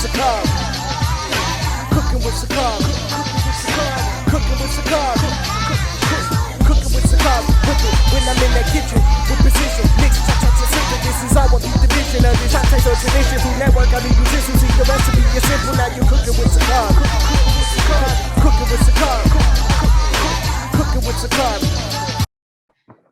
Sakari. Cooking with Sakari. Cooking with Sakari. Cooking with Sakari. When I'm in that kitchen with precision, mix cha-cha-cha-cha. This is all about the division of this hot taste of tradition. Food network, I leave you listen. See the recipe is simple. Now you're cooking with Sakari. Cooking with Sakari. Cooking with Sakari.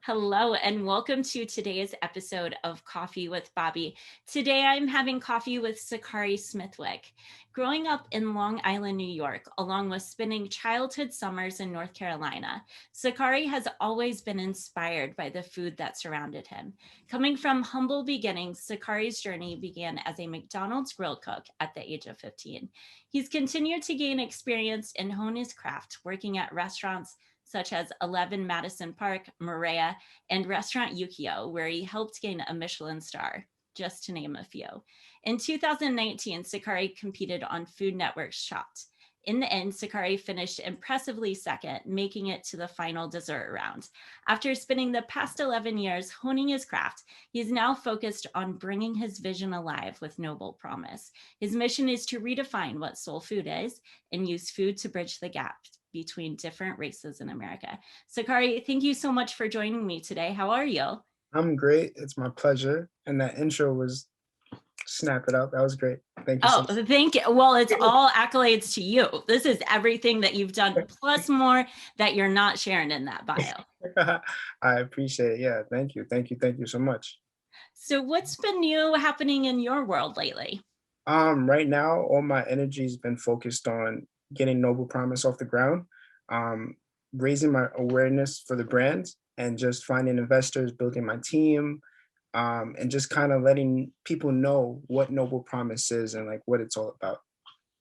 Hello and welcome to today's episode of Coffee with Bobbi. Today I'm having coffee with Sakari Smithwick. Growing up in Long Island, New York, along with spending childhood summers in North Carolina, Sakari has always been inspired by the food that surrounded him. Coming from humble beginnings, Sakari's journey began as a McDonald's grill cook at the age of 15. He's continued to gain experience and hone his craft, working at restaurants such as 11 Madison Park, Marea, and Restaurant Ukiyo, where he helped gain a Michelin star, just to name a few. In 2019, Sakari competed on Food Network's Chopped. In the end, Sakari finished impressively second, making it to the final dessert round. After spending the past 11 years honing his craft, he is now focused on bringing his vision alive with Noble Promise. His mission is to redefine what soul food is and use food to bridge the gap between different races in America. Sakari, thank you so much for joining me today. How are you? I'm great. It's my pleasure. And that intro was snap it up. That was great. Thank you so much. Thank you. Well, it's all accolades to you. This is everything that you've done, plus more that you're not sharing in that bio. I appreciate it. Yeah, thank you. Thank you. Thank you so much. So what's been new happening in your world lately? Right now, all my energy has been focused on getting Noble Promise off the ground, raising my awareness for the brand, and just finding investors, building my team, and just kind of letting people know what Noble Promise is and like what it's all about,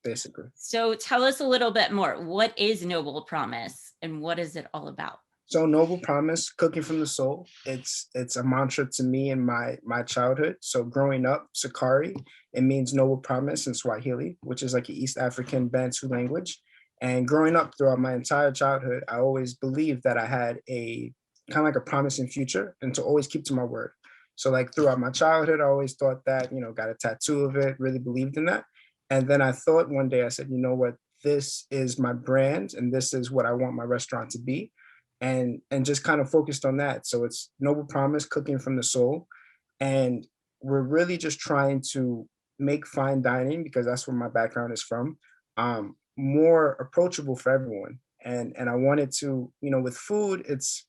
basically. So tell us a little bit more. What is Noble Promise and what is it all about? So Noble Promise, cooking from the soul. It's a mantra to me in my childhood. So growing up, Sakari, it means Noble Promise in Swahili, which is like an East African Bantu language. And growing up throughout my entire childhood, I always believed that I had a kind of like a promising future and to always keep to my word. So like throughout my childhood, I always thought that, got a tattoo of it, really believed in that. And then I thought one day, I said, you know what, this is my brand and this is what I want my restaurant to be. And just kind of focused on that. So it's Noble Promise, cooking from the soul. And we're really just trying to make fine dining, because that's where my background is from, more approachable for everyone. And I wanted to, with food, it's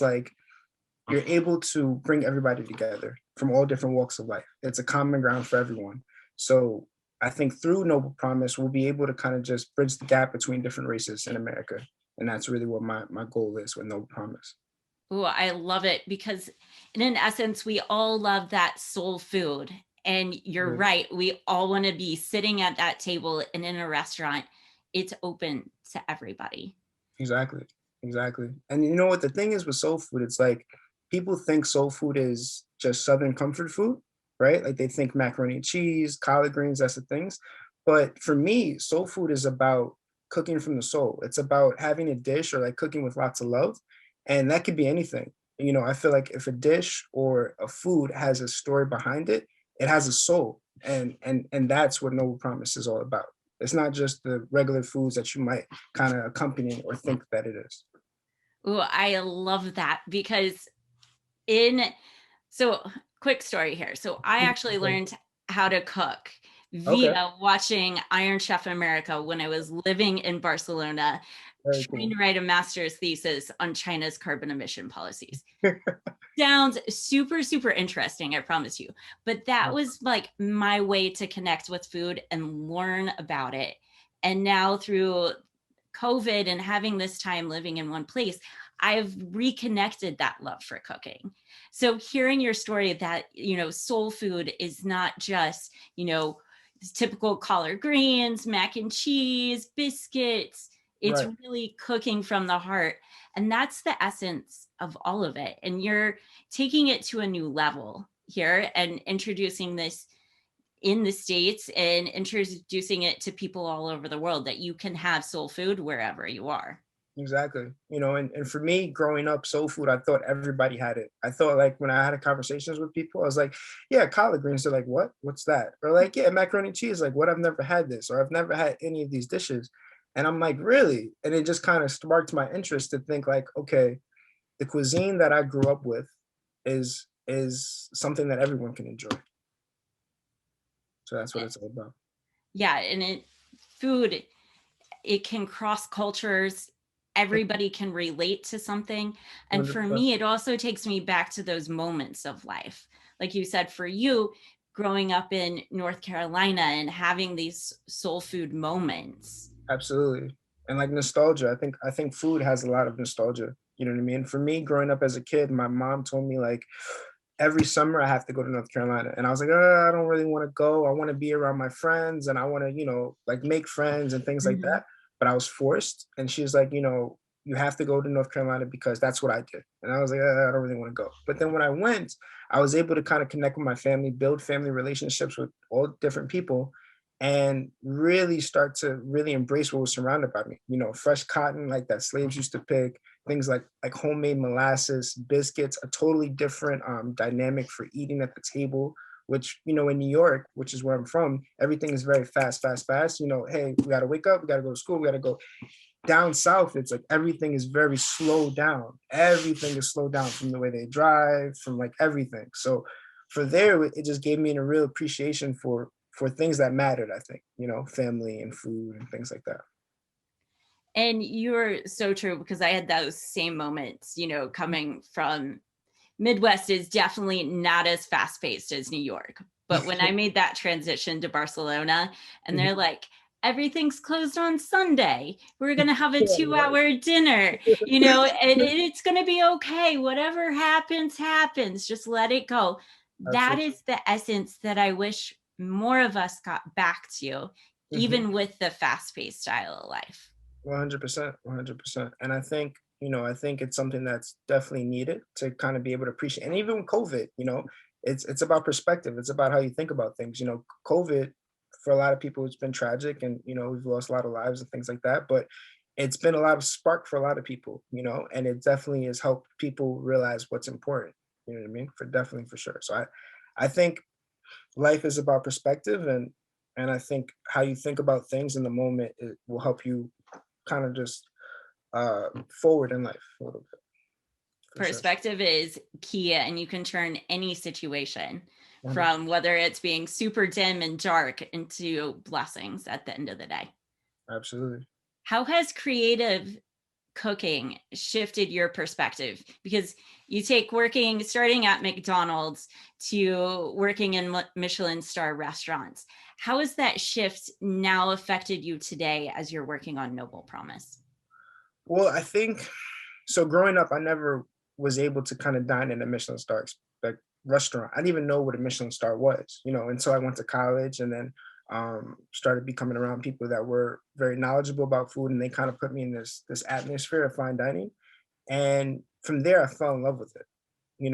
like you're able to bring everybody together from all different walks of life. It's a common ground for everyone. So I think through Noble Promise, we'll be able to kind of just bridge the gap between different races in America. And that's really what my goal is with Noble Promise. Oh, I love it, because in essence, we all love that soul food. And you're right. We all want to be sitting at that table and in a restaurant. It's open to everybody. Exactly. And you know what the thing is with soul food? It's like people think soul food is just Southern comfort food, right? Like they think macaroni and cheese, collard greens, that's the things. But for me, soul food is about cooking from the soul. It's about having a dish or like cooking with lots of love. And that could be anything. I feel like if a dish or a food has a story behind it, it has a soul. And that's what Noble Promise is all about. It's not just the regular foods that you might kind of accompany or think that it is. Oh, I love that, because quick story here. So I actually learned how to cook via watching Iron Chef America when I was living in Barcelona, trying to write a master's thesis on China's carbon emission policies. Sounds super, super interesting, I promise you. But that was like my way to connect with food and learn about it. And now through COVID and having this time living in one place, I've reconnected that love for cooking. So hearing your story that, soul food is not just, typical collard greens, mac and cheese, biscuits. It's really cooking from the heart. And that's the essence of all of it. And you're taking it to a new level here and introducing this in the States and introducing it to people all over the world, that you can have soul food wherever you are. Exactly. And for me, growing up, soul food, I thought everybody had it. I thought like when I had conversations with people, I was like, yeah, collard greens. They're like, what? What's that? Or like, yeah, macaroni and cheese. Like, what? I've never had this, or I've never had any of these dishes. And I'm like, really? And it just kind of sparked my interest to think like, okay, the cuisine that I grew up with is something that everyone can enjoy. So that's what it's all about. Yeah, and food, it can cross cultures. Everybody can relate to something. And for 100%. me, it also takes me back to those moments of life. Like you said, for you, growing up in North Carolina and having these soul food moments. Absolutely. And like nostalgia, I think food has a lot of nostalgia. You know what I mean? For me, growing up as a kid, my mom told me like every summer I have to go to North Carolina. And I was like, I don't really want to go. I want to be around my friends and I want to, like make friends and things like Mhm. that. But I was forced. And she was like, you have to go to North Carolina because that's what I did. And I was like, I don't really want to go. But then when I went, I was able to kind of connect with my family, build family relationships with all different people, and really start to really embrace what was surrounded by me. Fresh cotton like that slaves used to pick, things like homemade molasses, biscuits, a totally different dynamic for eating at the table. Which in New York, which is where I'm from, everything is very fast, fast, fast. Hey, we gotta wake up, we gotta go to school, we gotta go. Down south, it's like everything is very slowed down. Everything is slowed down from the way they drive, from like everything. So for there, it just gave me a real appreciation for things that mattered. I think family and food and things like that. And you're so true, because I had those same moments, coming from Midwest is definitely not as fast paced as New York. But when I made that transition to Barcelona, and they're like, everything's closed on Sunday, we're going to have a Yeah, 2 hour dinner, and it's going to be okay. Whatever happens, happens. Just let it go. That absolutely. is the essence that I wish more of us got back to, Mhm. even with the fast paced style of life. 100%, 100%. And I think it's something that's definitely needed to kind of be able to appreciate. And even with COVID, it's about perspective. It's about how you think about things. COVID for a lot of people, it's been tragic, and we've lost a lot of lives and things like that. But it's been a lot of spark for a lot of people, and it definitely has helped people realize what's important. You know what I mean? Definitely for sure. So I think life is about perspective, and I think how you think about things in the moment, it will help you kind of just forward in life a little bit, for sure. Perspective is key, and you can turn any situation, 100%. from whether it's being super dim and dark, into blessings at the end of the day. Absolutely. How has creative cooking shifted your perspective? Because you take starting at McDonald's to working in Michelin star restaurants. How has that shift now affected you today as you're working on Noble Promise? Well, I think so. Growing up, I never was able to kind of dine in a Michelin star like restaurant. I didn't even know what a Michelin star was, until I went to college, and then started becoming around people that were very knowledgeable about food, and they kind of put me in this atmosphere of fine dining. And from there, I fell in love with it.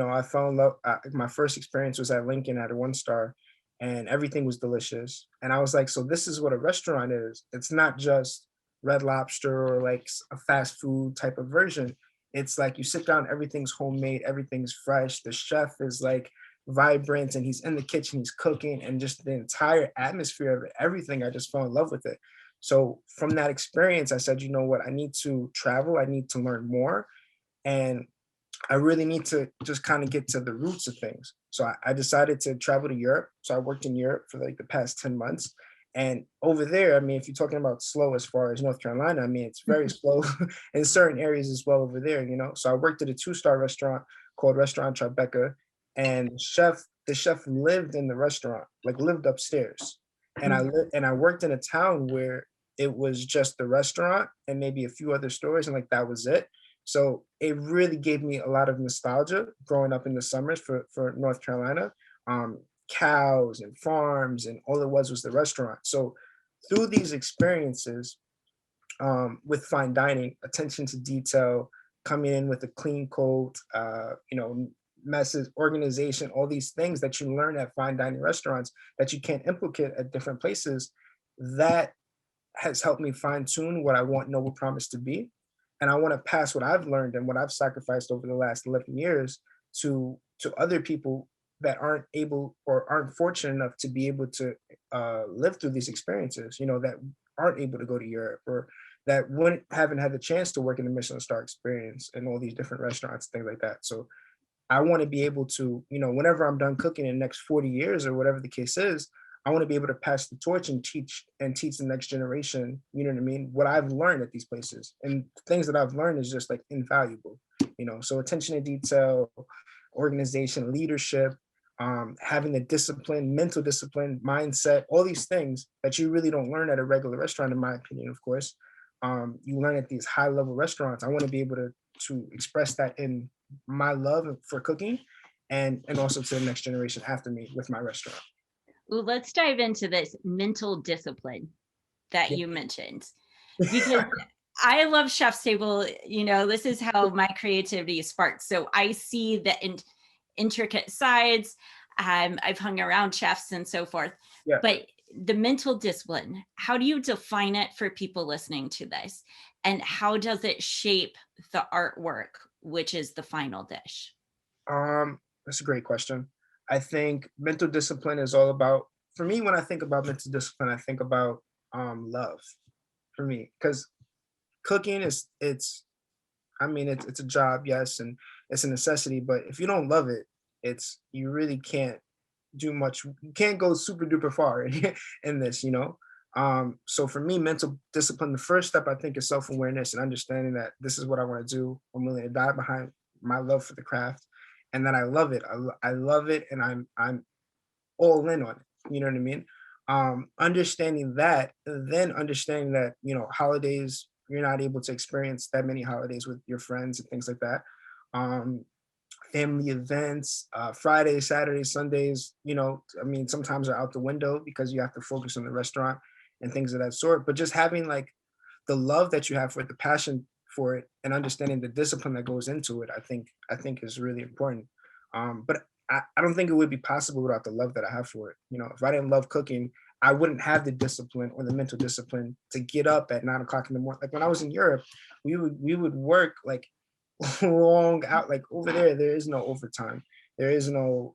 I fell in love. My first experience was at Lincoln at a 1 star, and everything was delicious. And I was like, so this is what a restaurant is. It's not just Red Lobster or like a fast food type of version. It's like you sit down, everything's homemade, everything's fresh. The chef is like vibrant, and he's in the kitchen, he's cooking, and just the entire atmosphere of it, everything. I just fell in love with it. So from that experience, I said, you know what? I need to travel. I need to learn more. And I really need to just kind of get to the roots of things. So I decided to travel to Europe. So I worked in Europe for like the past 10 months. And over there, I mean, if you're talking about slow as far as North Carolina, I mean, it's very slow in certain areas as well over there. So I worked at a 2 star restaurant called Restaurant Tribeca. And the chef lived in the restaurant, like lived upstairs. And I worked in a town where it was just the restaurant and maybe a few other stores, and like that was it. So it really gave me a lot of nostalgia growing up in the summers for North Carolina. Cows and farms, and all it was the restaurant. So through these experiences, with fine dining, attention to detail, coming in with a clean coat, messes, organization, all these things that you learn at fine dining restaurants that you can't implicate at different places, that has helped me fine tune what I want Noble Promise to be. and I want to pass what I've learned and what I've sacrificed over the last 11 years to other people that aren't able or aren't fortunate enough to be able to live through these experiences, that aren't able to go to Europe, or that haven't had the chance to work in the Michelin star experience and all these different restaurants, things like that. So I want to be able to, whenever I'm done cooking in the next 40 years or whatever the case is, I want to be able to pass the torch and teach the next generation, you know what I mean, what I've learned at these places. And things that I've learned is just like invaluable, so attention to detail, organization, leadership, having the discipline, mental discipline, mindset, all these things that you really don't learn at a regular restaurant, in my opinion, of course. You learn at these high level restaurants. I want to be able to express that in my love for cooking, and also to the next generation after me with my restaurant. Well, let's dive into this mental discipline that you mentioned, because I love Chef's Table. This is how my creativity sparks. So I see the intricate sides. I've hung around chefs and so forth, but the mental discipline, how do you define it for people listening to this? And how does it shape the artwork, which is the final dish? That's a great question. I think mental discipline is all about, for me, when I think about mental discipline, I think about love, for me, because cooking it's a job, yes, and it's a necessity, but if you don't love it, you really can't do much. You can't go super duper far in this, so for me, mental discipline, the first step, I think, is self-awareness and understanding that this is what I want to do. I'm willing to die behind my love for the craft, and that I love it. I love it, and I'm all in on it. You know what I mean? Understanding that, then understanding that, holidays, you're not able to experience that many holidays with your friends and things like that. Family events, Fridays, Saturdays, Sundays, sometimes are out the window because you have to focus on the restaurant and things of that sort. But just having like the love that you have for it, the passion for it, and understanding the discipline that goes into it, I think is really important. But I don't think it would be possible without the love that I have for it. If I didn't love cooking, I wouldn't have the discipline or the mental discipline to get up at 9 o'clock in the morning. Like when I was in Europe, we would work like long out. Like over there is no overtime. There is no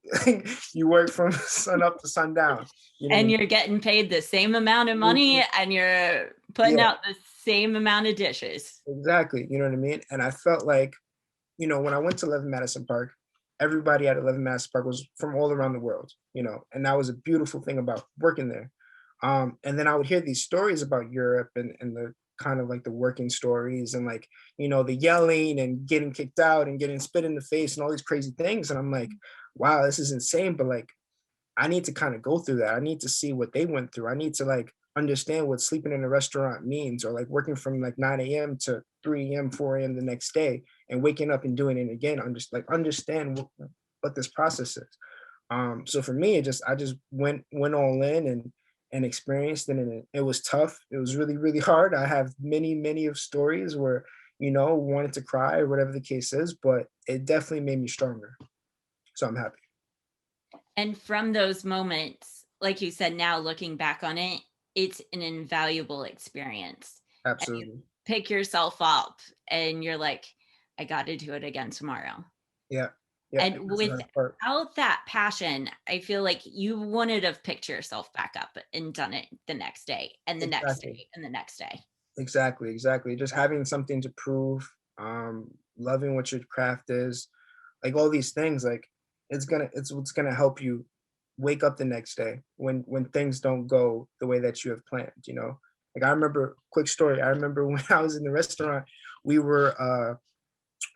you work from sun up to sundown. And you're getting paid the same amount of money, and you're putting out the same amount of dishes. Exactly. You know what I mean? And I felt like, when I went to 11 Madison Park, everybody at 11 Madison Park was from all around the world, and that was a beautiful thing about working there. And then I would hear these stories about Europe and the kind of like the working stories and like, the yelling and getting kicked out and getting spit in the face and all these crazy things. And I'm like, wow, this is insane. But like, I need to kind of go through that. I need to see what they went through. I need to like understand what sleeping in a restaurant means, or like working from like 9 a.m. to 3 a.m., 4 a.m. the next day and waking up and doing it again. Understand what this process is. So for me, I just went all in and experienced it, and it was tough. It was really, really hard. I have many of stories where, wanted to cry or whatever the case is, but it definitely made me stronger. So I'm happy. And from those moments, like you said, now looking back on it, it's an invaluable experience. Absolutely. Pick yourself up and you're like, I got to do it again tomorrow. Yeah. And without that passion, I feel like you wouldn't have picked yourself back up and done it the next day and the next day and the next day. Exactly. Just having something to prove, loving what your craft is, like all these things, like it's what's gonna help you wake up the next day when things don't go the way that you have planned. Like I remember, quick story. I remember when I was in the restaurant, we were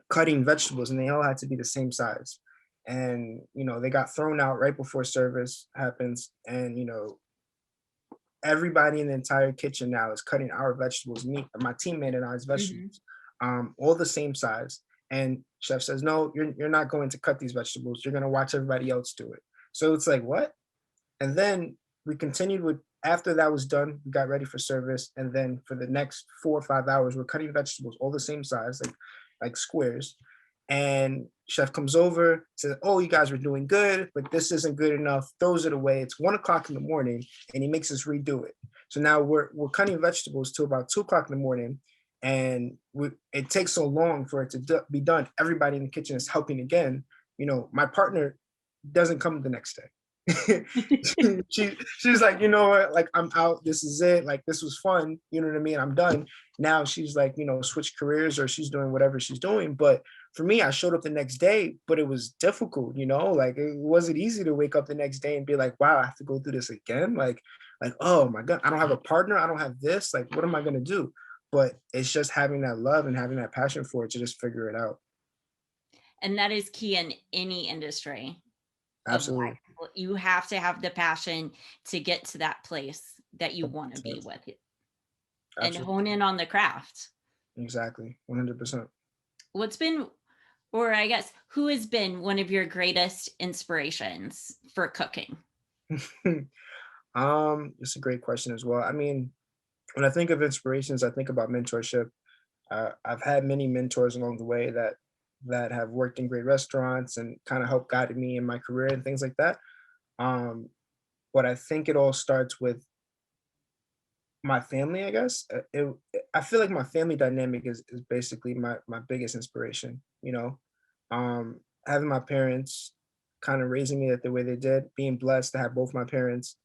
cutting vegetables and they all had to be the same size, and they got thrown out right before service happens, and everybody in the entire kitchen now is cutting our vegetables, my teammate and I's vegetables, all the same size. And chef says, no, you're not going to cut these vegetables, you're going to watch everybody else do it. So it's like, what? And then we continued with, after that was done, we got ready for service, and then for the next 4 or 5 hours we're cutting vegetables all the same size, like squares. And chef comes over, says, oh, you guys were doing good, but this isn't good enough, throws it away. It's 1 o'clock in the morning, and he makes us redo it. So now we're cutting vegetables till about 2 o'clock in the morning, and it takes so long for it to be done. Everybody in the kitchen is helping again. My partner doesn't come the next day. She's like, you know what, like, I'm out, this is it, like, this was fun, you know what I mean, I'm done. Now she's like, switch careers, or she's doing whatever she's doing. But for me, I showed up the next day, but it was difficult, like, it wasn't easy to wake up the next day and be like, wow, I have to go through this again. Like, oh my God, I don't have a partner, I don't have this, like, what am I gonna do? But it's just having that love and having that passion for it to just figure it out. And that is key in any industry of Absolutely. life. You have to have the passion to get to that place that you want to be with it, and Absolutely. hone in on the craft. Exactly. 100%. What's been, or I guess, who has been one of your greatest inspirations for cooking? It's a great question as well. I mean, when I think of inspirations, I think about mentorship. I've had many mentors along the way that have worked in great restaurants and kind of helped guided me in my career and things like that. Um, but I think it all starts with my family, I guess. I feel like my family dynamic is basically my biggest inspiration. Having my parents kind of raising me the way they did, being blessed to have both my parents,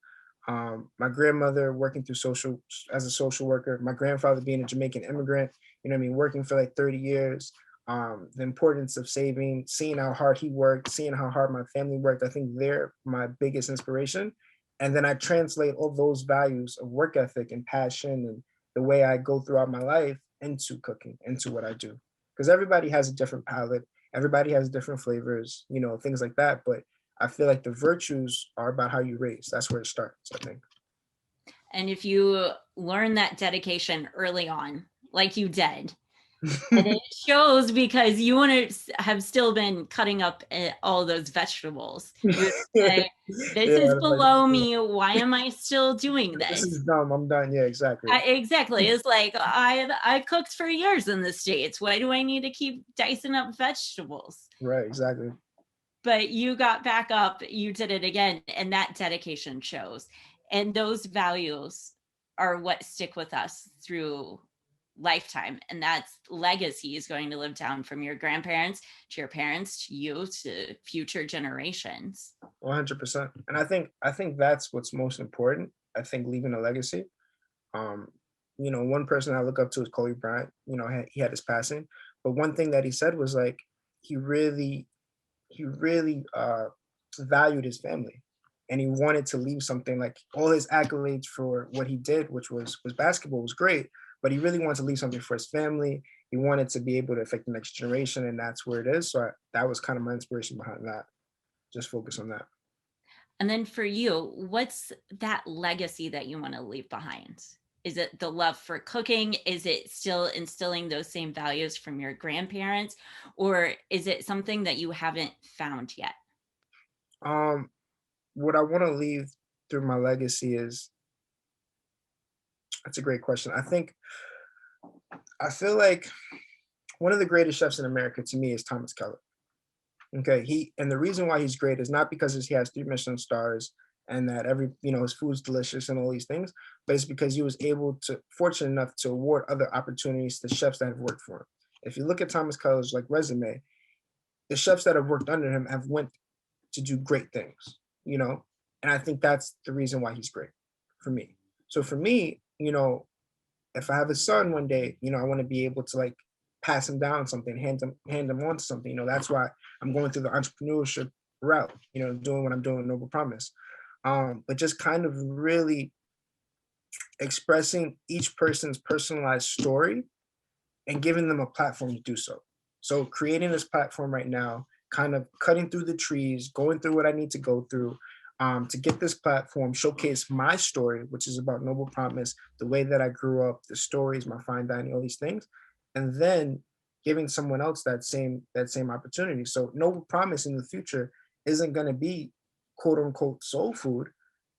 my grandmother working through as a social worker, my grandfather being a Jamaican immigrant, what I mean, working for like 30 years, the importance of saving, seeing how hard he worked, seeing how hard my family worked. I think they're my biggest inspiration. And then I translate all those values of work ethic and passion and the way I go throughout my life into cooking, into what I do. Because everybody has a different palate, everybody has different flavors, things like that. But I feel like the virtues are about how you raise. That's where it starts, I think. And if you learn that dedication early on, like you did, and it shows, because you want to have still been cutting up all those vegetables. You would say, this is below me. Why am I still doing this? This is dumb. I'm done. Yeah, exactly. Exactly. It's like, I cooked for years in the States. Why do I need to keep dicing up vegetables? Right, exactly. But you got back up, you did it again, and that dedication shows. And those values are what stick with us through lifetime, and that's legacy is going to live down from your grandparents to your parents to you to future generations. 100%. And I think that's what's most important. I think leaving a legacy. um One person I look up to is Kobe Bryant. He had his passing, but one thing that he said was like, he really valued his family, and he wanted to leave something. Like, all his accolades for what he did, which was basketball, was great, but he really wanted to leave something for his family. He wanted to be able to affect the next generation, and that's where it is. So that was kind of my inspiration behind that. Just focus on that. And then for you, what's that legacy that you want to leave behind? Is it the love for cooking? Is it still instilling those same values from your grandparents? Or is it something that you haven't found yet? um what I want to leave through my legacy is, that's a great question. I feel like one of the greatest chefs in America to me is Thomas Keller. Okay, and the reason why he's great is not because he has 3 Michelin stars and that his food's delicious and all these things, but it's because he was fortunate enough to award other opportunities to chefs that have worked for him. If you look at Thomas Keller's like resume, the chefs that have worked under him have went to do great things, you know, and I think that's the reason why he's great for me. So for me, if I have a son one day, I want to be able to like pass him down something, hand him on to something. That's why I'm going through the entrepreneurship route, doing what I'm doing with Noble Promise. But just kind of really expressing each person's personalized story and giving them a platform to do so. So creating this platform right now, kind of cutting through the trees, going through what I need to go through, to get this platform, showcase my story, which is about Noble Promise, the way that I grew up, the stories, my fine dining, all these things, and then giving someone else that same opportunity. So Noble Promise in the future isn't going to be quote unquote soul food.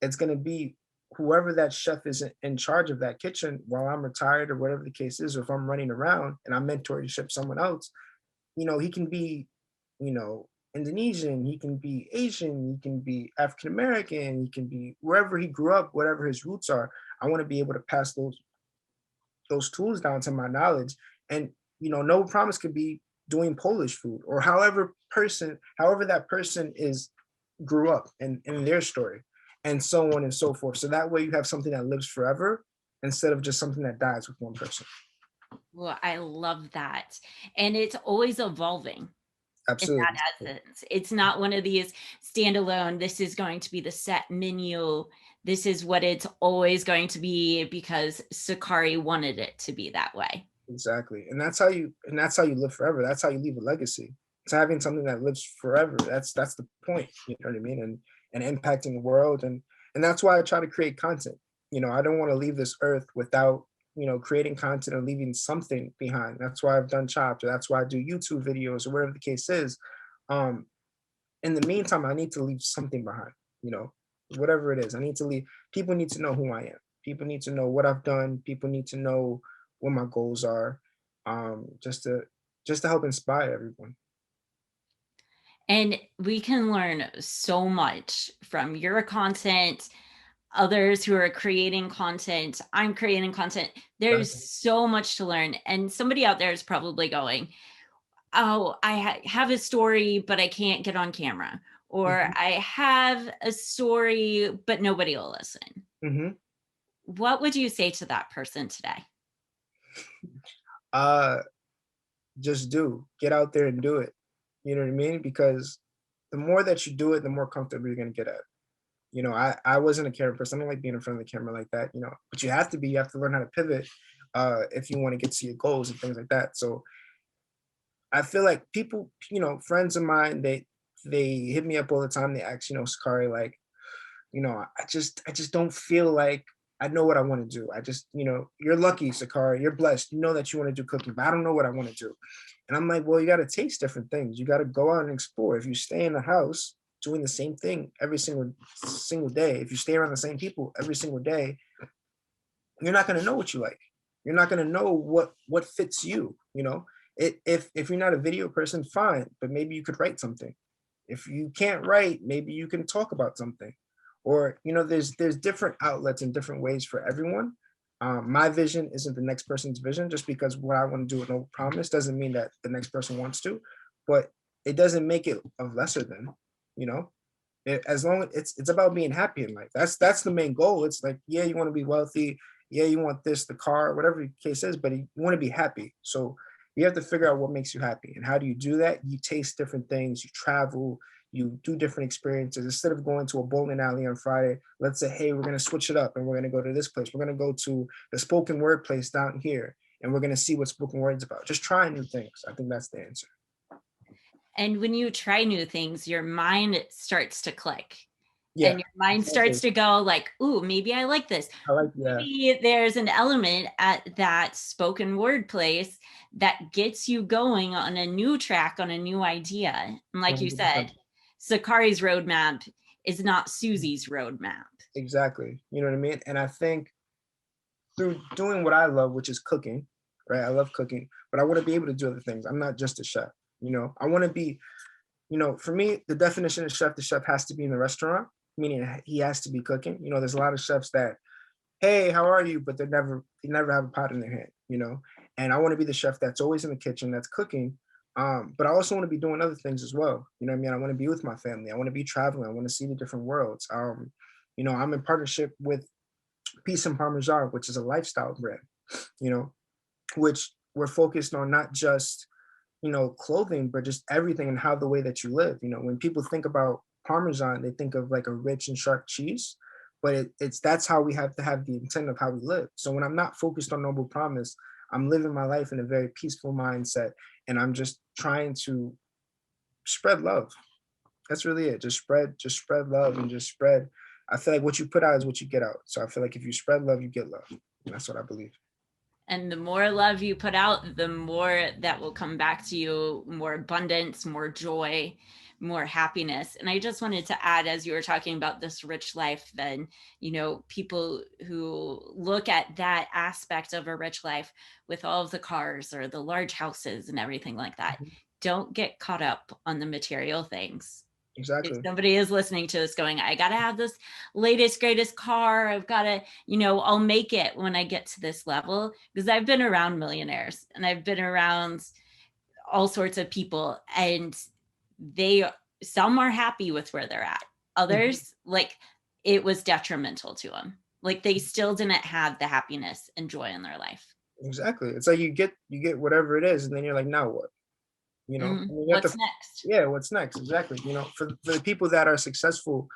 It's going to be whoever that chef is in charge of that kitchen while I'm retired or whatever the case is, or if I'm running around and I'm mentoring someone else, he can be, Indonesian, he can be Asian, he can be African American, he can be wherever he grew up, whatever his roots are. I want to be able to pass those those tools down to my knowledge. And Noble Promise could be doing Polish food, or however that person is grew up in their story, and so on and so forth. So that way you have something that lives forever instead of just something that dies with one person. Well, I love that. And it's always evolving in Absolutely. that essence. It's not one of these standalone, this is going to be the set menu. This is what it's always going to be because Sakari wanted it to be that way. Exactly. And that's how you live forever. That's how you leave a legacy. It's having something that lives forever. That's the point. You know what I mean? And impacting the world. And that's why I try to create content. I don't want to leave this earth without, creating content and leaving something behind. That's why I've done Chopped, or that's why I do YouTube videos, or whatever the case is. Um, in the meantime, I need to leave something behind, you know, whatever it is. I need to leave. People need to know who I am. People need to know what I've done. People need to know what my goals are, just to help inspire everyone. And we can learn so much from your content, others who are creating content. I'm creating content. There's Exactly. so much to learn. And somebody out there is probably going, oh, I have a story, but I can't get on camera. Or Mhm, I have a story, but nobody will listen. mhm. What would you say to that person today? Uh, just get out there and do it. You know what I mean? Because the more that you do it, the more comfortable you're gonna get at it. I wasn't a camera person. I don't like being in front of the camera like that, but you have to be. You have to learn how to pivot if you want to get to your goals and things like that. So I feel like people, friends of mine, they hit me up all the time. They ask, Sakari, like, I just don't feel like I know what I want to do. I just, you're lucky, Sakari. You're blessed. You know that you want to do cooking, but I don't know what I want to do. And I'm like, well, you got to taste different things. You got to go out and explore. If you stay in the house doing the same thing every single day, if you stay around the same people every single day, you're not going to know what you like. You're not going to know what fits you. If you're not a video person, fine, but maybe you could write something. If you can't write, maybe you can talk about something. Or there's different outlets and different ways for everyone. My vision isn't the next person's vision. Just because what I want to do with no promise doesn't mean that the next person wants to, but it doesn't make it of lesser than. You know, as long as it's about being happy in life. That's the main goal. It's like, yeah, you want to be wealthy, yeah, you want this, the car, whatever the case is, but you want to be happy. So you have to figure out what makes you happy. And how do you do that? You taste different things, you travel, you do different experiences. Instead of going to a bowling alley on Friday, let's say, hey, we're going to switch it up and we're going to go to this place. We're going to go to the spoken word place down here and we're going to see what spoken word is about. Just trying new things. I think that's the answer. And when you try new things, your mind starts to click. Yeah. And your mind starts to go like, ooh, maybe I like this. Yeah. Maybe there's an element at that spoken word place that gets you going on a new track, on a new idea. And like you 100%. said, Sakari's roadmap is not Susie's roadmap. Exactly. You know what I mean? And I think through doing what I love, which is cooking, right? I love cooking, but I want to be able to do other things. I'm not just a chef. I want to be, for me, the definition of chef, the chef has to be in the restaurant, meaning he has to be cooking. There's a lot of chefs that, hey, how are you? But they never have a pot in their hand, And I want to be the chef that's always in the kitchen, that's cooking. But I also want to be doing other things as well. You know what I mean? I want to be with my family. I want to be traveling. I want to see the different worlds. I'm in partnership with Peace and Parmesan, which is a lifestyle brand, you know, which we're focused on not just, clothing, but just everything and how the way that you live. When people think about Parmesan, they think of like a rich and sharp cheese, but it's that's how we have to have the intent of how we live. So when I'm not focused on Noble Promise, I'm living my life in a very peaceful mindset, and I'm just trying to spread love. That's really it. Just spread love and just spread. I feel like what you put out is what you get out. So I feel like if you spread love, you get love. And that's what I believe. And the more love you put out, the more that will come back to you, more abundance, more joy, more happiness. And I just wanted to add, as you were talking about this rich life, then, people who look at that aspect of a rich life with all of the cars or the large houses and everything like that, Mhm. don't get caught up on the material things. If Exactly. somebody is listening to this going, I got to have this latest, greatest car. I've got to, I'll make it when I get to this level. Because I've been around millionaires and I've been around all sorts of people, and some are happy with where they're at. Others, like, it was detrimental to them. Like, they still didn't have the happiness and joy in their life. Exactly. It's like you get whatever it is, and then you're like, now what? I mean, you have to, What's next? yeah, what's next? Exactly. For the people that are successful,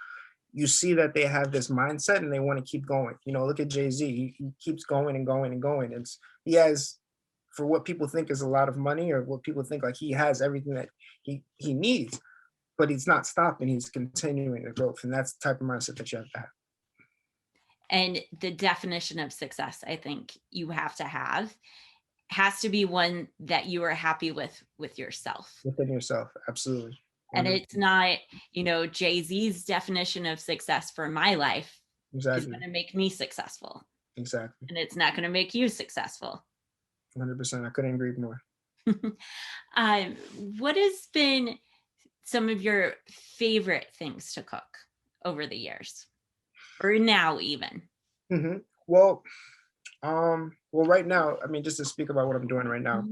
you see that they have this mindset and they want to keep going. Look at Jay-Z. He keeps going and going and going. He has, for what people think is a lot of money, or what people think like he has everything that he needs, but he's not stopping. He's continuing the growth, and that's the type of mindset that you have to have. And the definition of success, I think you have to have, has to be one that you are happy with yourself. Within yourself, absolutely. And it's not, Jay-Z's definition of success for my life is Exactly. going to make me successful. Exactly. And it's not going to make you successful. 100%. I couldn't agree more. What has been some of your favorite things to cook over the years, or now even? Well, right now, I mean, just to speak about what I'm doing right now,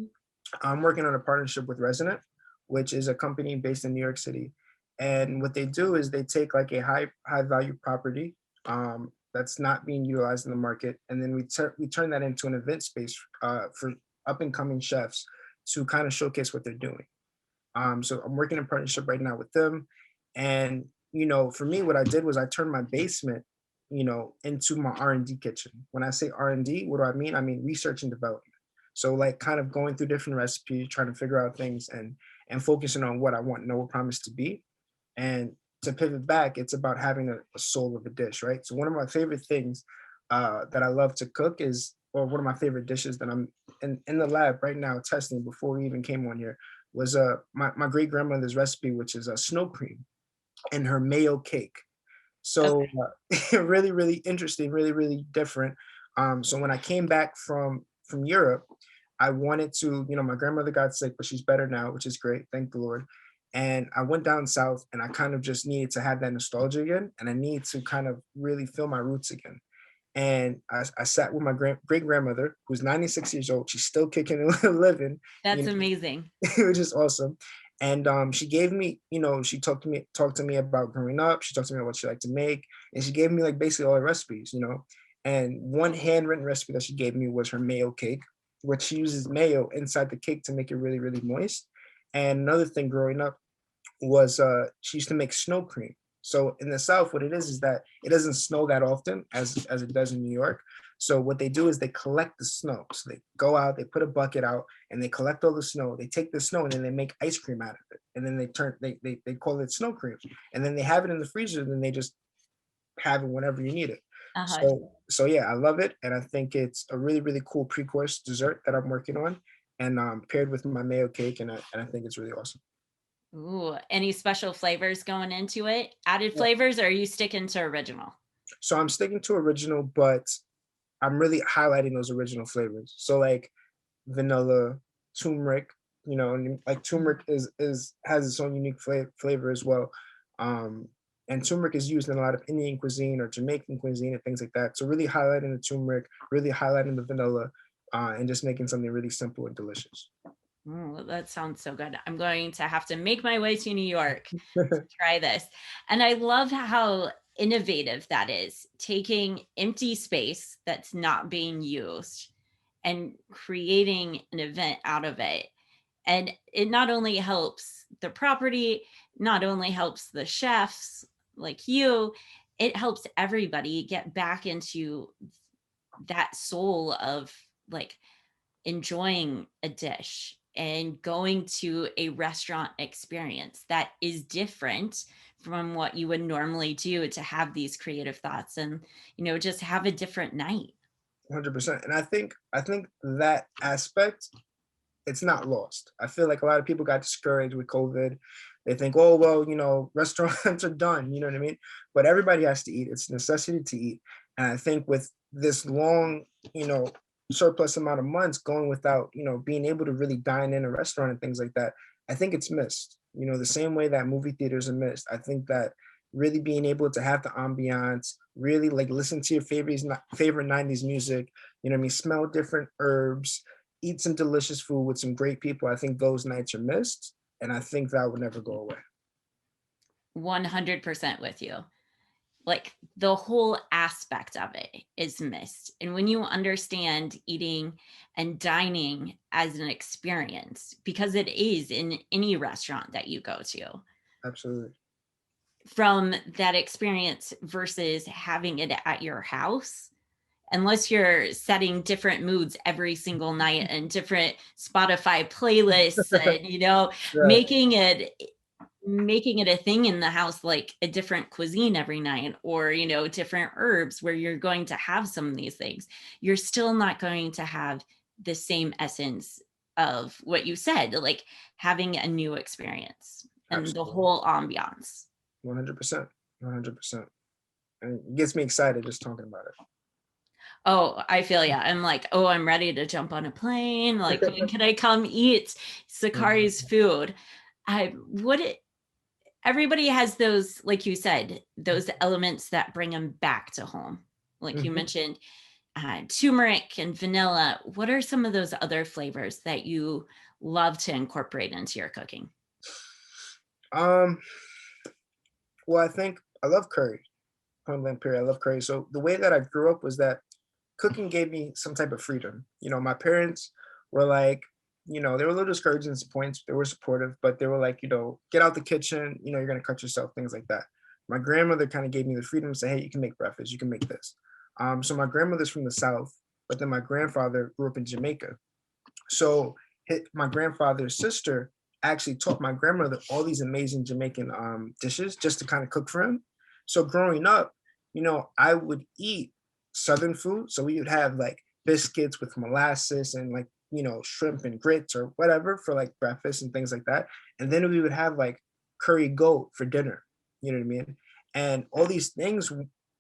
I'm working on a partnership with Resonant, which is a company based in New York City. And what they do is they take like a high value property that's not being utilized in the market, and then we turn that into an event space for up and coming chefs to kind of showcase what they're doing. So I'm working in partnership right now with them, and for me, what I did was I turned my basement, into my R&D kitchen. When I say R&D, what do I mean? I mean research and development. So like kind of going through different recipes, trying to figure out things, and focusing on what I want No Promise to be. And to pivot back, it's about having a soul of a dish, right? So one of my favorite things that I love to cook is, or one of my favorite dishes that I'm in the lab right now testing before we even came on here, was my great grandmother's recipe, which is a snow cream and her mayo cake. So really, really interesting, really, really different. So when I came back from Europe, I wanted to, my grandmother got sick, but she's better now, which is great. Thank the Lord. And I went down south, and I kind of just needed to have that nostalgia again. And I need to kind of really feel my roots again. And I sat with my great grandmother, who's 96 years old. She's still kicking and living. That's amazing. Which is awesome. And she gave me, she talked to me about growing up. She talked to me about what she liked to make, and she gave me like basically all the recipes, And one handwritten recipe that she gave me was her mayo cake, which she uses mayo inside the cake to make it really, really moist. And another thing growing up was she used to make snow cream. So in the South, what it is that it doesn't snow that often as it does in New York. So what they do is they collect the snow. So they go out, they put a bucket out, and they collect all the snow. They take the snow and then they make ice cream out of it. And then they call it snow cream. And then they have it in the freezer, and then they just have it whenever you need it. So yeah, I love it. And I think it's a really, really cool pre-course dessert that I'm working on, and paired with my mayo cake. And I think it's really awesome. Ooh, any special flavors going into it? Added flavors, or are you sticking to original? So I'm sticking to original, but I'm really highlighting those original flavors. So like vanilla, turmeric, and like turmeric has its own unique flavor as well. And turmeric is used in a lot of Indian cuisine or Jamaican cuisine and things like that. So really highlighting the turmeric, really highlighting the vanilla, and just making something really simple and delicious. That sounds so good. I'm going to have to make my way to New York to try this. And I love how innovative that is, taking empty space that's not being used and creating an event out of it. And it not only helps the property, not only helps the chefs like you, it helps everybody get back into that soul of like enjoying a dish and going to a restaurant experience that is different from what you would normally do, to have these creative thoughts and just have a different night. 100%. And I think that aspect, it's not lost. I feel like a lot of people got discouraged with COVID. They think, oh, well, restaurants are done, you know what I mean? But everybody has to eat. It's a necessity to eat. And I think with this long, surplus amount of months going without, being able to really dine in a restaurant and things like that, I think it's missed. You know, the same way that movie theaters are missed. I think that really being able to have the ambiance, really like listen to your favorite 90s music, you know what I mean, smell different herbs, eat some delicious food with some great people. I think those nights are missed. And I think that would never go away. 100% with you. Like the whole aspect of it is missed. And when you understand eating and dining as an experience, because it is in any restaurant that you go to, Absolutely. from that experience versus having it at your house, unless you're setting different moods every single night and different Spotify playlists and, you know, Right. making it a thing in the house, like a different cuisine every night, or, you know, different herbs where you're going to have some of these things, you're still not going to have the same essence of what you said, like having a new experience and the Absolutely. whole ambiance. 100%. 100%. And it gets me excited just talking about it. Oh, I feel yeah. I'm like, oh, I'm ready to jump on a plane. Like, when can I come eat Sakari's food? I would it Everybody has those, like you said, those elements that bring them back to home. Like you Mhm. mentioned, turmeric and vanilla. What are some of those other flavors that you love to incorporate into your cooking? Um, well, I think I love curry. Point blank period. I love curry. So the way that I grew up was that cooking gave me some type of freedom. You know, my parents were like, you know, they were a little discouraged in some points. They were supportive, but they were like, you know, get out the kitchen. You know, you're gonna cut yourself, things like that. My grandmother kind of gave me the freedom to say, hey, you can make breakfast, you can make this. So my grandmother's from the South, but then my grandfather grew up in Jamaica. So my grandfather's sister actually taught my grandmother all these amazing Jamaican dishes just to kind of cook for him. So growing up, you know, I would eat Southern food. So we would have like biscuits with molasses and like, you know, shrimp and grits or whatever for like breakfast and things like that. And then we would have like curry goat for dinner. You know what I mean? And all these things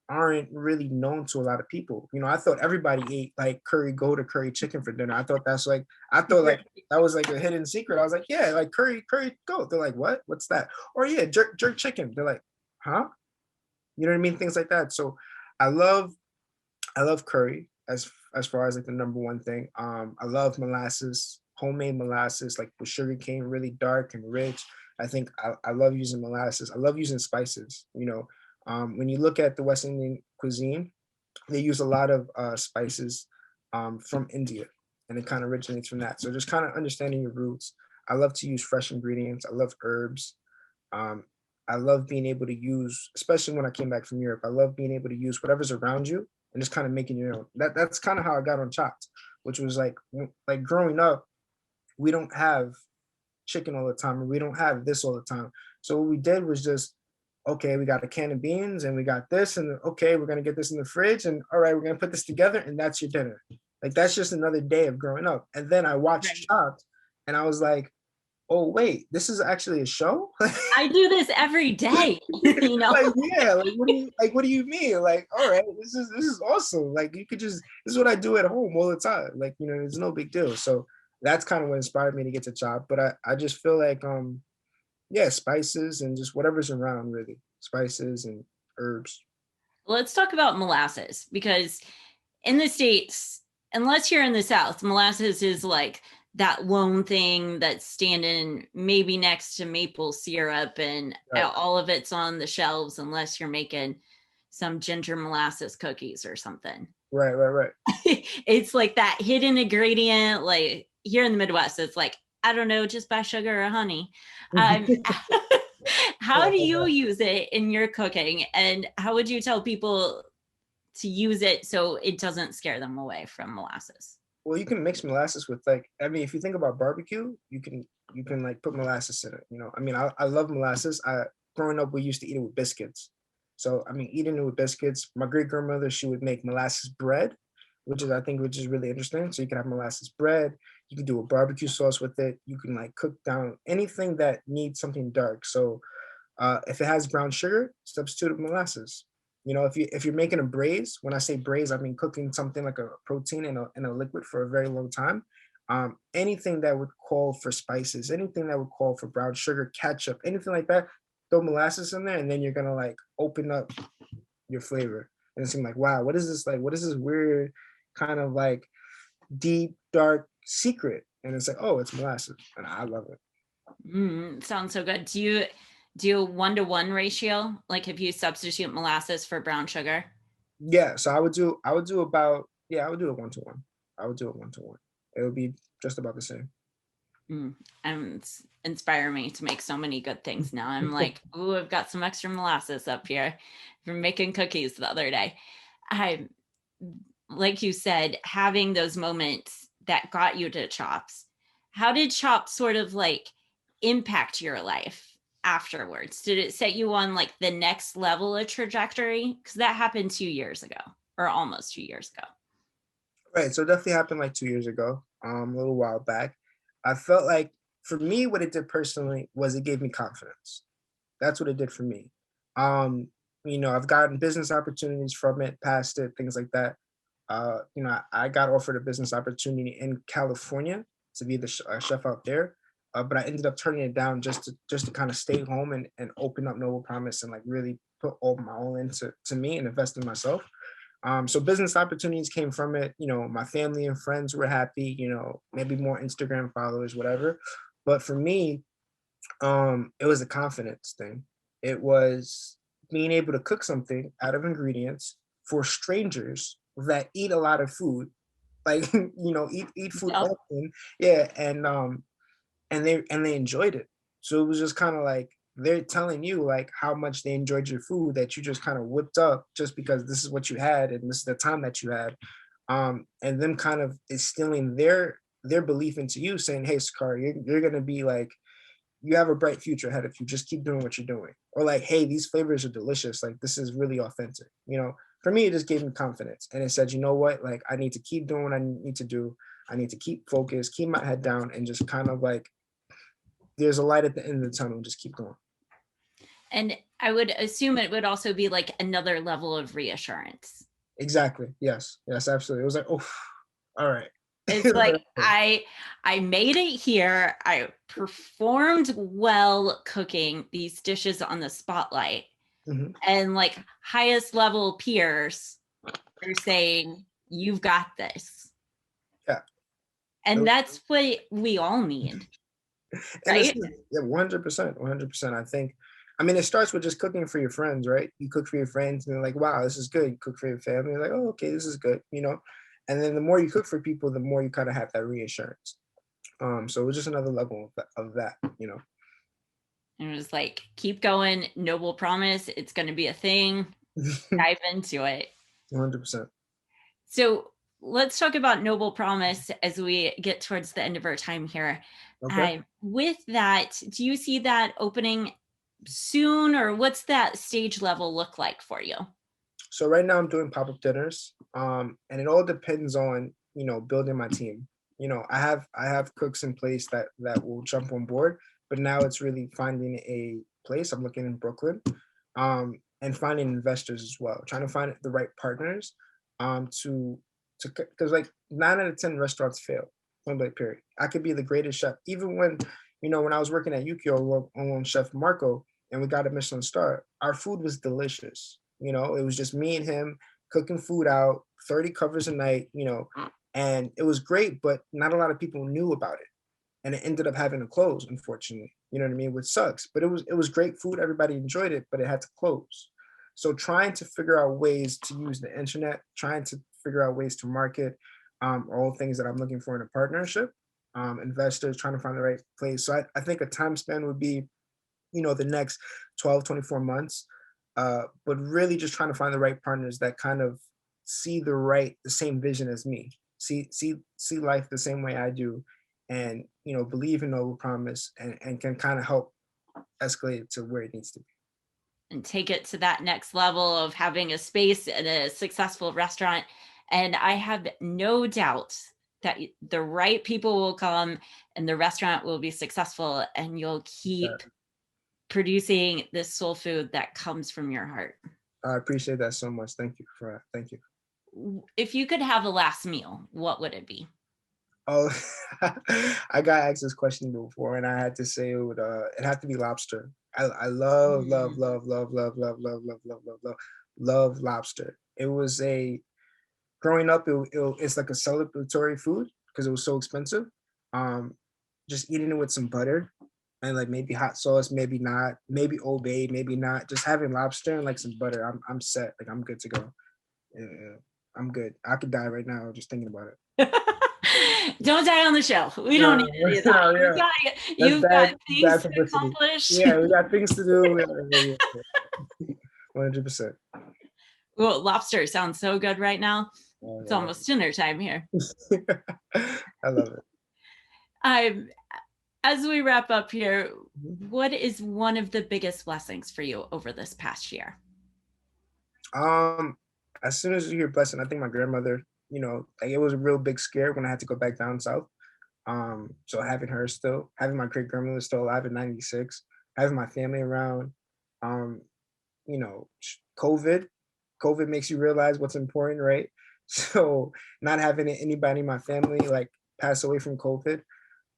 aren't really known to a lot of people. You know, I thought everybody ate like curry goat or curry chicken for dinner. I thought like that was like a hidden secret. I was like, yeah, like curry goat. They're like, what? What's that? Or yeah, jerk chicken. They're like, huh? You know what I mean? Things like that. So I love I love curry as far as like the number one thing. I love molasses, homemade molasses, like with sugar cane, really dark and rich. I love using molasses. I love using spices. You know, when you look at the West Indian cuisine, they use a lot of spices from India, and it kind of originates from that. So just kind of understanding your roots. I love to use fresh ingredients. I love herbs. Um, I love being able to use, especially when I came back from Europe. I love being able to use whatever's around you and just kind of making your own. That's kind of how I got on Chopped, which was like growing up, we don't have chicken all the time, and we don't have this all the time. So what we did was just, okay, we got a can of beans and we got this, and okay, we're gonna get this in the fridge, and all right, we're gonna put this together, and that's your dinner. Like that's just another day of growing up. And then I watched Right. Chopped, and I was like, oh wait, this is actually a show. I do this every day, you know? Like yeah, what do you mean? Like all right, this is awesome. Like you could just this is what I do at home all the time. Like you know, it's no big deal. So that's kind of what inspired me to get to Chop. But I just feel like yeah, spices and just whatever's around really, spices and herbs. Let's talk about molasses, because in the States, unless you're in the South, molasses is like that lone thing that's standing maybe next to maple syrup, and Right, all of it's on the shelves unless you're making some ginger molasses cookies or something. right. It's like that hidden ingredient. Like here in the Midwest, it's like, I don't know, just buy sugar or honey. Um, how do you use it in your cooking, and how would you tell people to use it so it doesn't scare them away from molasses? Well, you can mix molasses with like, I mean, if you think about barbecue, you can like put molasses in it. You know, I mean, I love molasses. I growing up, we used to eat it with biscuits. So I mean, eating it with biscuits. My great grandmother, she would make molasses bread, which is really interesting. So you can have molasses bread. You can do a barbecue sauce with it. You can like cook down anything that needs something dark. So if it has brown sugar, substitute with molasses. You know, if you're making a braise, when I say braise, I mean cooking something like a protein in a liquid for a very long time. Anything that would call for spices, anything that would call for brown sugar, ketchup, anything like that, throw molasses in there, and then you're gonna like open up your flavor. And it seemed like, wow, what is this like? What is this weird kind of like deep, dark secret? And it's like, oh, it's molasses. And I love it. Sounds so good. Do a 1-to-1 ratio? Like if you substitute molasses for brown sugar? Yeah. So I would do about, yeah, I would do it 1-to-1. I would do it 1-to-1. It would be just about the same. And inspire me to make so many good things now. I'm like, ooh, I've got some extra molasses up here from making cookies the other day. I, like you said, having those moments that got you to Chops. How did Chops sort of like impact your life afterwards? Did it set you on like the next level of trajectory? Because that happened 2 years ago, or almost 2 years ago. Right. So it definitely happened like 2 years ago, a little while back. I felt like for me, what it did personally was it gave me confidence. That's what it did for me. I've gotten business opportunities from it, past it, things like that. I got offered a business opportunity in California to be the chef out there, but I ended up turning it down just to kind of stay home and open up Noble Promise and like really put all my all into me and invest in myself. So business opportunities came from it. My family and friends were happy. Maybe more Instagram followers, whatever. But for me, it was a confidence thing. It was being able to cook something out of ingredients for strangers that eat a lot of food, like eat food Yep. often, yeah, and they enjoyed it. So it was just kind of like they're telling you like how much they enjoyed your food that you just kind of whipped up just because this is what you had and this is the time that you had, and them kind of instilling their belief into you, saying, "Hey, Sakari, you're gonna be like." You have a bright future ahead of you. Just keep doing what you're doing. Or like, hey, these flavors are delicious. Like this is really authentic. For me, it just gave me confidence. And it said, you know what? Like I need to keep doing what I need to do. I need to keep focused, keep my head down, and just kind of like there's a light at the end of the tunnel. Just keep going. And I would assume it would also be like another level of reassurance. Exactly. Yes. Yes, absolutely. It was like, oh, all right. It's like I made it here. I performed well cooking these dishes on the spotlight. Mhm. And like highest level peers are saying, you've got this. Yeah. And that's what we all need. And it's Right? yeah, 100%, 100%. I mean, it starts with just cooking for your friends, right? You cook for your friends and they're like, wow, this is good. You cook for your family, you're like, oh, okay, this is good. And then the more you cook for people, the more you kind of have that reassurance. So it was just another level of that. And it was like, keep going, Noble Promise. It's going to be a thing. Dive into it. 100%. So let's talk about Noble Promise as we get towards the end of our time here. Okay. With that, do you see that opening soon, or what's that stage level look like for you? So right now I'm doing pop-up dinners. And it all depends on, building my team. I have cooks in place that will jump on board, but now it's really finding a place. I'm looking in Brooklyn, and finding investors as well, trying to find the right partners, to because like 9 out of 10 restaurants fail. Point blank period. I could be the greatest chef, even when I was working at Ukiyo on Chef Marco, and we got a Michelin star. Our food was delicious. It was just me and him cooking food out, 30 covers a night. And it was great, but not a lot of people knew about it, and it ended up having to close, unfortunately. You know what I mean? Which sucks. But it was great food. Everybody enjoyed it, but it had to close. So trying to figure out ways to use the internet, trying to figure out ways to market, all things that I'm looking for in a partnership. Investors, trying to find the right place. So I think a time span would be, the next 12, 24 months. But really just trying to find the right partners that kind of see the same vision as me, see life the same way I do, and believe in Noble Promise, and can kind of help escalate it to where it needs to be. And take it to that next level of having a space in a successful restaurant. And I have no doubt that the right people will come and the restaurant will be successful, and you'll keep producing this soul food that comes from your heart. I appreciate that so much. Thank you for that. Thank you. If you could have a last meal, what would it be? Oh, I got asked this question before, and I had to say it had to be lobster. I love, love, Mm. love, love, love, love, love, love, love, love, love, love lobster. It was a growing up. It's like a celebratory food because it was so expensive. Um, just eating it with some butter and like maybe hot sauce, maybe not, maybe Old Bay, maybe not. Just having lobster and like some butter, I'm set. Like I'm good to go. Yeah, I'm good. I could die right now just thinking about it. Don't die on the show. We don't No, need any of that. no, yeah. That's You've got things bad to publicity. accomplish. Yeah, we got things to do. Yeah, 100%. Well, lobster sounds so good right now. Oh, It's yeah. almost dinner time here. I love it. As we wrap up here, Mhm. what is one of the biggest blessings for you over this past year? Um, as soon as you hear blessing, I think my grandmother, like it was a real big scare when I had to go back down south. So having her still, having my great grandmother still alive at 96, having my family around, um, COVID, COVID makes you realize what's important, right? So not having anybody in my family like pass away from COVID,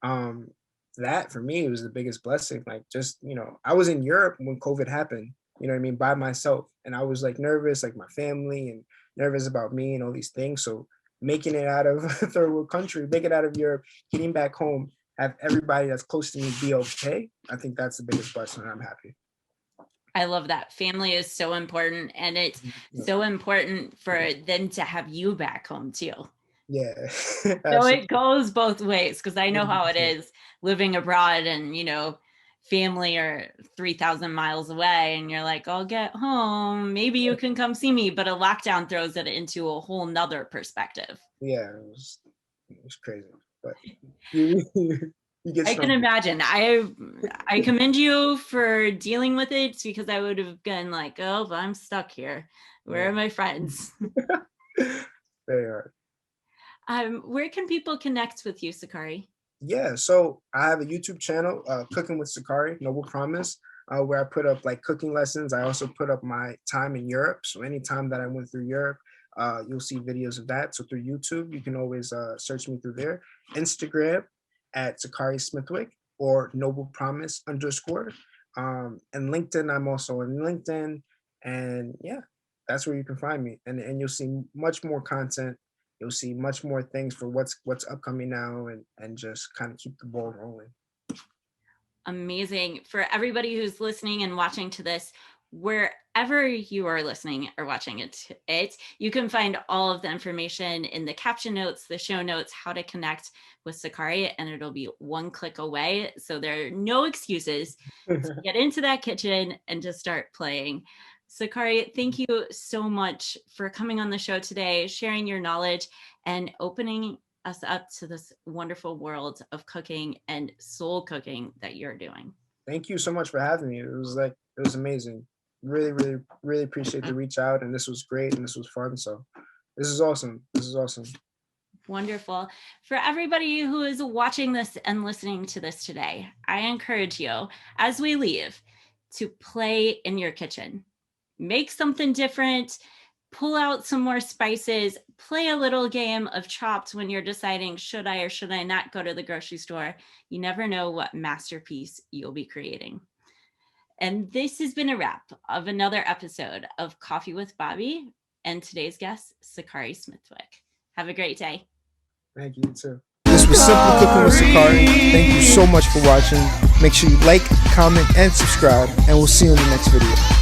um, that for me was the biggest blessing. Like just, I was in Europe when COVID happened, you know what I mean, by myself. And I was like nervous, like my family and nervous about me and all these things. So making it out of a third world country, making it out of Europe, getting back home, have everybody that's close to me be okay. I think that's the biggest blessing. I'm happy. I love that. Family is so important, and it's Yeah. so important for them to have you back home too. Yeah. So Absolutely. it goes both ways, because I know how it 100%. is living abroad and, family are 3,000 miles away and you're like, I'll get home. Maybe you can come see me. But a lockdown throws it into a whole nother perspective. Yeah, it was crazy. But you, you get I can stronger. imagine. I commend you for dealing with it, because I would have been like, oh, I'm stuck here. Where are Yeah. my friends? Very hard. Where can people connect with you, Sakari? Yeah, so I have a YouTube channel, Cooking with Sakari, Noble Promise, where I put up like cooking lessons. I also put up my time in Europe. So anytime that I went through Europe, you'll see videos of that. So through YouTube, you can always search me through there. Instagram at Sakari Smithwick or Noble Promise _. And LinkedIn, I'm also on LinkedIn. And yeah, that's where you can find me. And you'll see much more content. You'll see much more things for what's upcoming now, and just kind of keep the ball rolling. Amazing. For everybody who's listening and watching to this, wherever you are listening or watching it, you can find all of the information in the caption notes, the show notes, how to connect with Sakari, and it'll be one click away. So there are no excuses to get into that kitchen and just start playing. Sakari, thank you so much for coming on the show today, sharing your knowledge and opening us up to this wonderful world of cooking and soul cooking that you're doing. Thank you so much for having me. It was amazing. Really, really, really appreciate the reach out, and this was great, and this was fun. So this is awesome. This is awesome. Wonderful. For everybody who is watching this and listening to this today, I encourage you, as we leave, to play in your kitchen. Make something different, pull out some more spices, play a little game of Chopped when you're deciding, should I or should I not go to the grocery store? You never know what masterpiece you'll be creating. And this has been a wrap of another episode of Coffee with Bobbi and today's guest, Sakari Smithwick. Have a great day. Thank you, too. This was Simple Cooking with Sakari. Thank you so much for watching. Make sure you like, comment, and subscribe, and we'll see you in the next video.